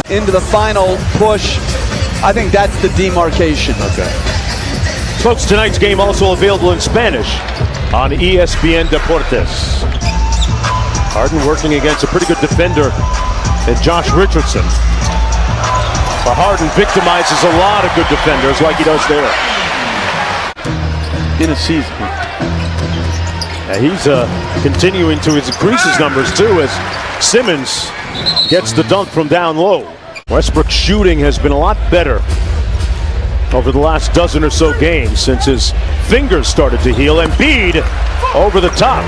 Into the final push. I think that's the demarcation. Okay. Folks, tonight's game also available in Spanish on ESPN Deportes. Harden working against a pretty good defender in Josh Richardson. But Harden victimizes a lot of good defenders like he does there. In a season. He's continuing to increase his numbers too as Simmons gets the dunk from down low. Westbrook's shooting has been a lot better over the last dozen or so games since his fingers started to heal. Embiid over the top.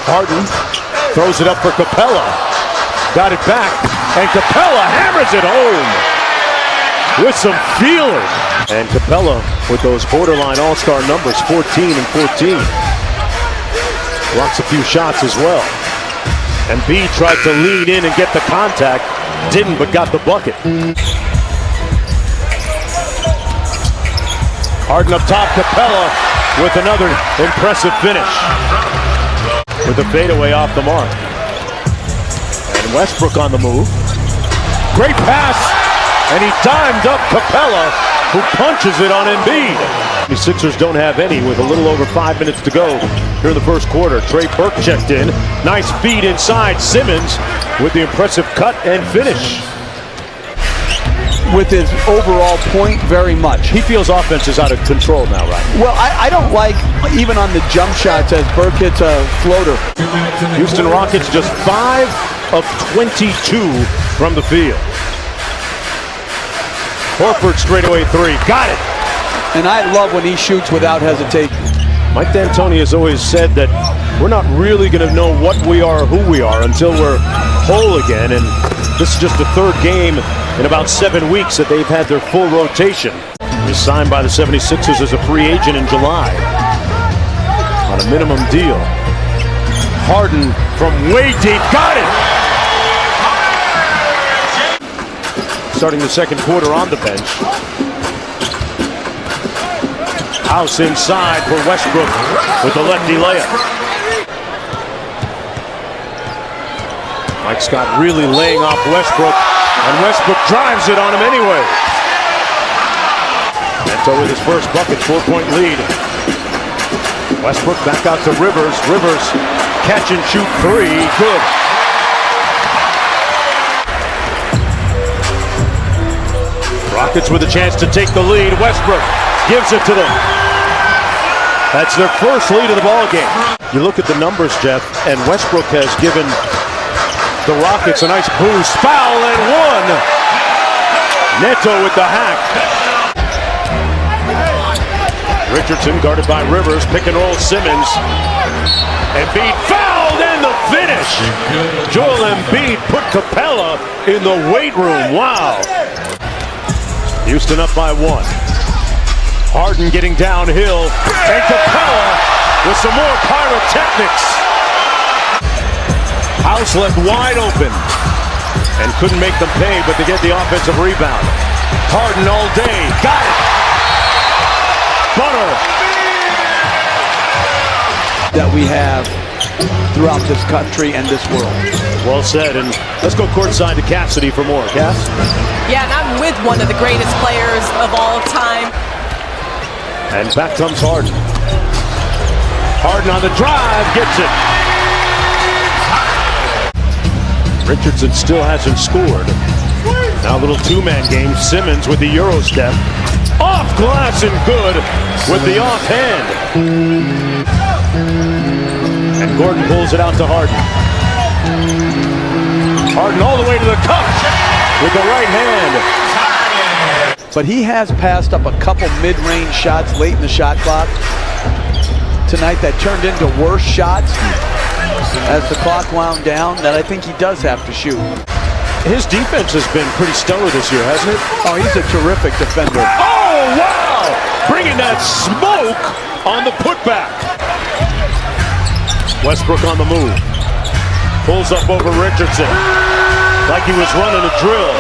Harden throws it up for Capella. Got it back, and Capella hammers it home with some feeling. And Capella with those borderline all-star numbers, 14 and 14. Blocks a few shots as well. Embiid tried to lean in and get the contact. Didn't, but got the bucket. Harden up top, Capella with another impressive finish. With a fadeaway off the mark. And Westbrook on the move. Great pass, and he dimed up Capella, who punches it on Embiid. The Sixers don't have any with a little over 5 minutes to go here in the first quarter. Trey Burke checked in. Nice feed inside. Simmons with the impressive cut and finish. With his overall point, very much. He feels offense is out of control now, right? Well, I don't like, even on the jump shots, as Burke hits a floater. Houston Rockets just 5 of 22 from the field. Horford straightaway three. Got it. And I love when he shoots without hesitation. Mike D'Antoni has always said that we're not really going to know what we are or who we are until we're whole again. And this is just the third game in about 7 weeks that they've had their full rotation. He's signed by the 76ers as a free agent in July on a minimum deal. Harden from way deep. Got it! Starting the second quarter on the bench. House inside for Westbrook with the lefty layup. Mike Scott really laying off Westbrook, and Westbrook drives it on him anyway. Neto with his first bucket, 4-point lead. Westbrook back out to Rivers. Rivers catch and shoot three. Good. Rockets with a chance to take the lead. Westbrook gives it to them. That's their first lead of the ball game. You look at the numbers, Jeff, and Westbrook has given the Rockets a nice boost. Foul and one. Neto with the hack. Richardson guarded by Rivers. Pick and roll Simmons. Embiid fouled and the finish. Joel Embiid put Capella in the weight room. Wow. Houston up by one. Harden getting downhill, and Capella with some more pyrotechnics. House left wide open, and couldn't make them pay, but they get the offensive rebound. Harden all day, got it. Bunner. That we have throughout this country and this world. Well said, and let's go courtside to Cassidy for more. Cass? Yeah, and I'm with one of the greatest players of all time. And back comes Harden. Harden on the drive, gets it. Richardson still hasn't scored. Now a little two-man game. Simmons with the Euro step. Off glass and good with the offhand. And Gordon pulls it out to Harden. Harden all the way to the cup with the right hand. But he has passed up a couple mid-range shots late in the shot clock tonight that turned into worse shots as the clock wound down that I think he does have to shoot. His defense has been pretty stellar this year, hasn't it? Oh, he's a terrific defender. Oh, wow! Bringing that smoke on the putback. Westbrook on the move. Pulls up over Richardson like he was running a drill.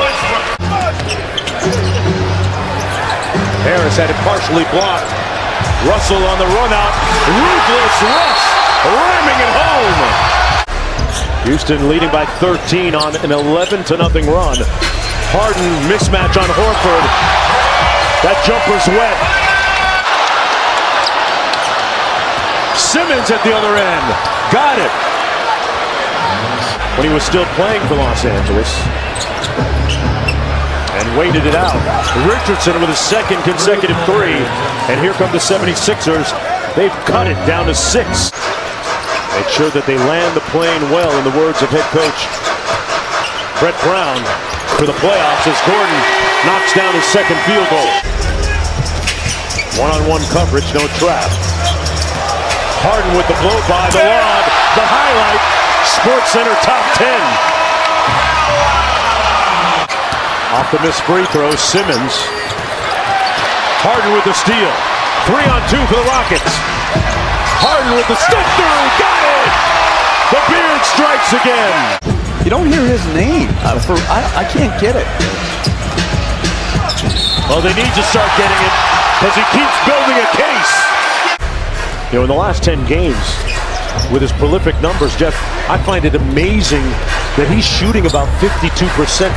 Harris had it partially blocked. Russell on the run out. Ruthless Russ ramming it home. Houston leading by 13 on an 11-0 run. Harden mismatch on Horford. That jumper's wet. Simmons at the other end. Got it. When he was still playing for Los Angeles. And waited it out. Richardson with his second consecutive three. And here come the 76ers. They've cut it down to 6. Make sure that they land the plane well, in the words of head coach Brett Brown, for the playoffs as Gordon knocks down his second field goal. One-on-one coverage, no trap. Harden with the blow by, the lob, the highlight. SportsCenter top 10. Off the missed free throw, Simmons. Harden with the steal. 3-on-2 for the Rockets. Harden with the step through, got it! The beard strikes again. You don't hear his name. I can't get it. Well, they need to start getting it because he keeps building a case. You know, in the last 10 games, with his prolific numbers, Jeff, I find it amazing that he's shooting about 52%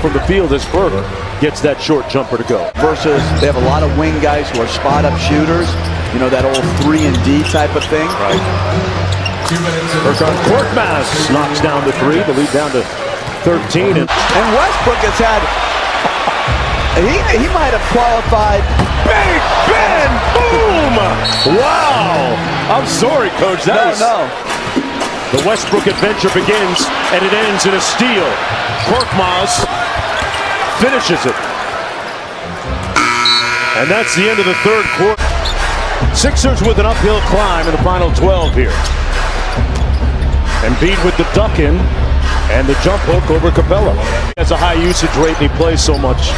from the field as Burke gets that short jumper to go. Versus they have a lot of wing guys who are spot-up shooters. You know, that old 3-and-D type of thing. Right. Korkmaz knocks down the three, the lead down to 13. And Westbrook has had, he might have qualified. Big Ben, boom! Wow! I'm sorry, Coach. No. The Westbrook adventure begins, and it ends in a steal. Korkmaz finishes it. And that's the end of the third quarter. Sixers with an uphill climb in the final 12 here. Embiid with the duck in, and the jump hook over Capella. He has a high usage rate, and he plays so much.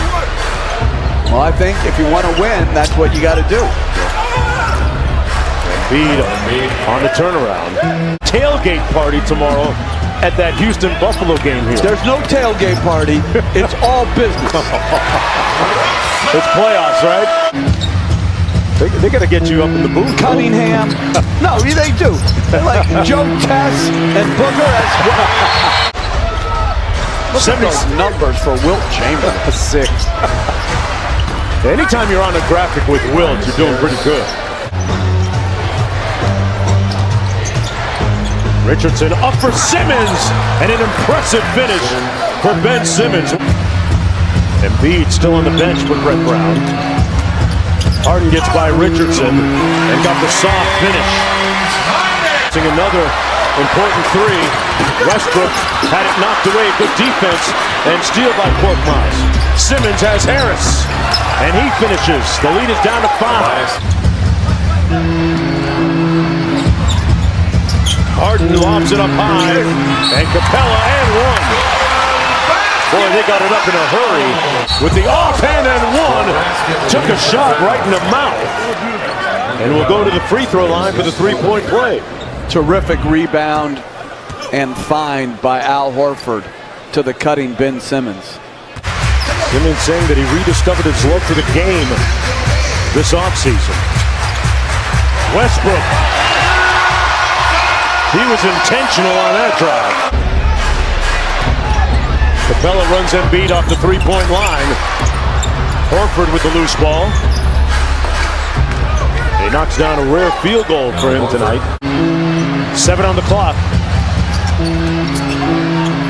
Well, I think if you want to win, that's what you got to do. Embiid on the turnaround. Tailgate party tomorrow at that Houston-Buffalo game here. There's no tailgate party. It's all business. It's playoffs, right? They got to get you up in the booth. Cunningham. No, they do. They're like Joe Tess and Booker as well. Look at those numbers for Wilt Chamberlain. 6. Anytime you're on a graphic with Wilt, you're doing pretty good. Richardson up for Simmons, and an impressive finish for Ben Simmons. Embiid still on the bench for Brett Brown. Harden gets by Richardson and got the soft finish. Another important three. Westbrook had it knocked away. Good defense and steal by Korkmaz. Simmons has Harris, and he finishes. The lead is down to 5. Harden lobs it up high, and Capella and one. Boy, they got it up in a hurry with the offhand and one. Took a shot right in the mouth. And we'll go to the free throw line for the three-point play. Terrific rebound and find by Al Horford to the cutting Ben Simmons. Simmons saying that he rediscovered his love for the game this offseason. Westbrook. He was intentional on that drive. Capella runs Embiid off the three-point line. Horford with the loose ball. He knocks down a rare field goal for him tonight. 7 on the clock.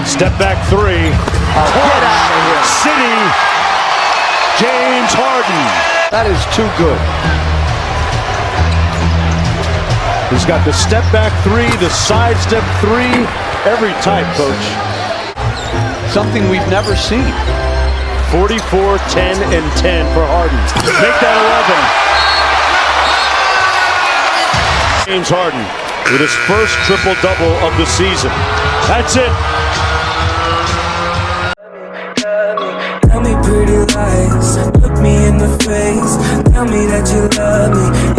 Step back three. Get out of here. City. James Harden. That is too good. He's got the step back three, the side step three, every type, Coach. Something we've never seen. 44, 10, and 10 for Harden. Make that 11. James Harden with his first triple-double of the season. That's it. Tell me pretty lies, look me in the face. Tell me that you love me.